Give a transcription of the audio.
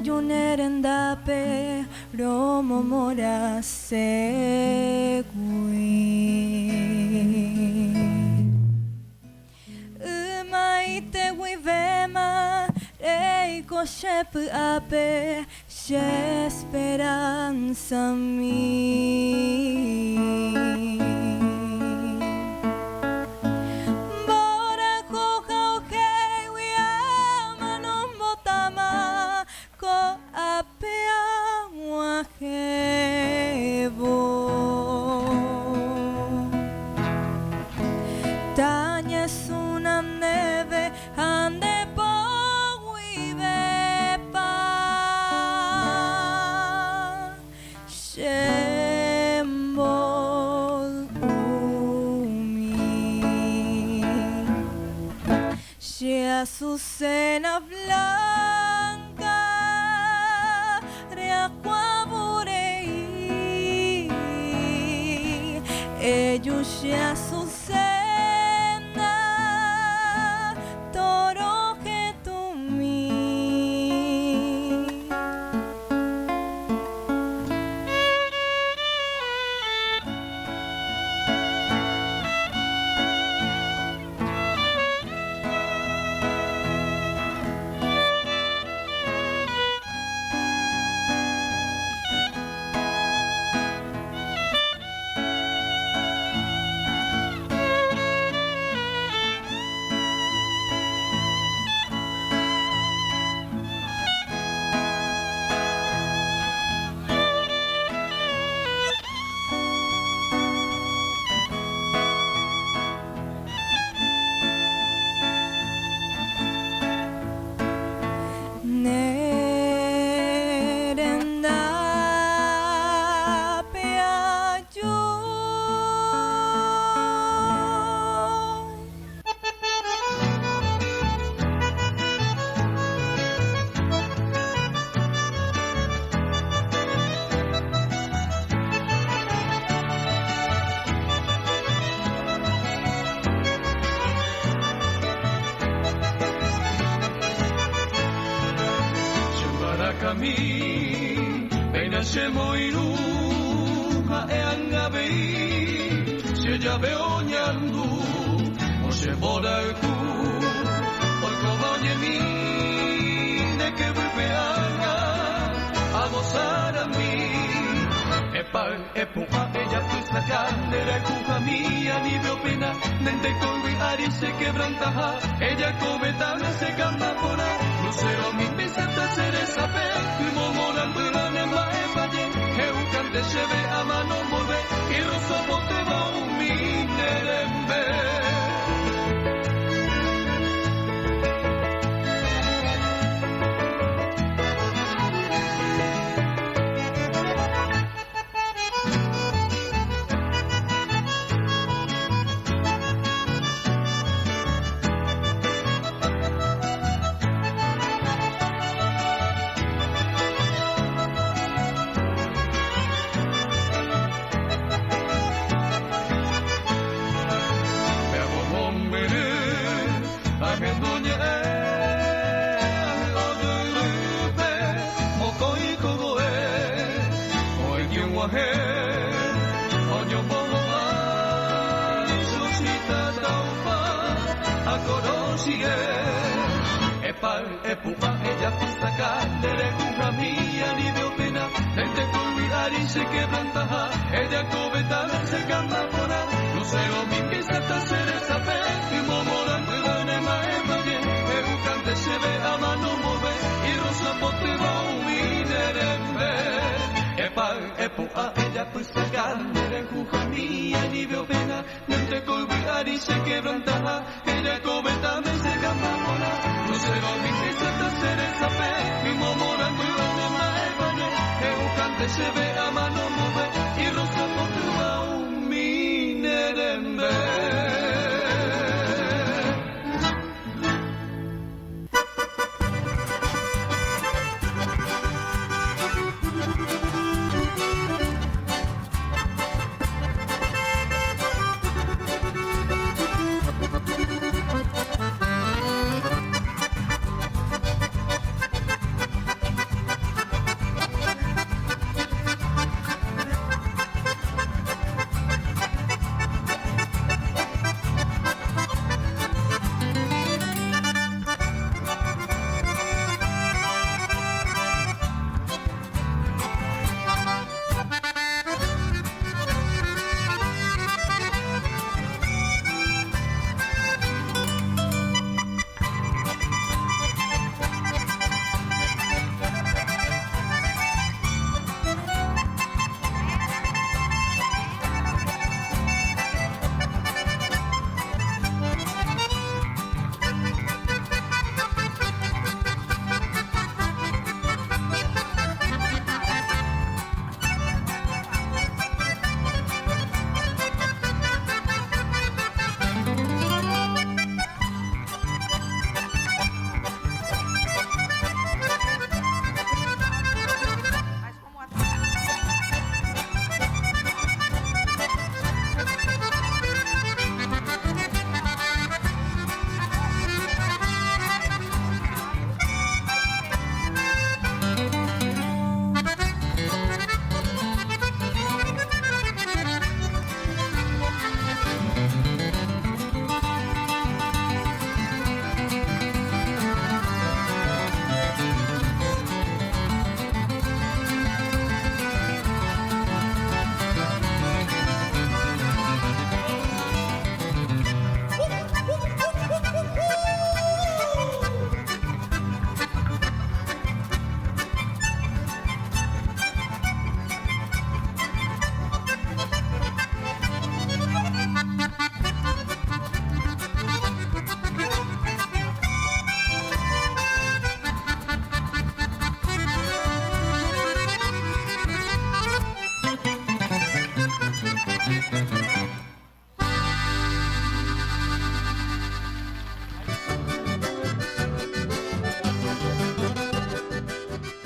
Ayunerendape romomora segui Umaite wivema reiko shepu ape she esperanza mi Tanya sunam neve ande poguive pa Shembol umi She azucena blanca reaquaburei Ellos se azucena Kami Benashemo iruha e angabei Se ya veo nyandu O se boda ku Por codoñe mi De que viveanga A gozar a mí Epal, epuha, ella pues la candera Kuha mía ni veo pena Nente coi ari se quebrantaja Ella cometana se canta pora Lucero mi pisata seré saber se ve a mano mover y rosa bote va un minerembe. Epal, epupa, ella pista candere Kuha mía ni veo pena Nente coi ari se quebrantaja Ella covetana se canta pora Lucero mi pisata seré saber Y momorante dane maevalle Educante se ve a mano mover Y rosa pote va un minerembe Epal, epupa, ella pista candere Kuha mía ni veo pena Nente coi ari se quebrantaja Ella covetana se canta pora Lucero mi pisata seré saber Y momorante dane maevalle Educante se ve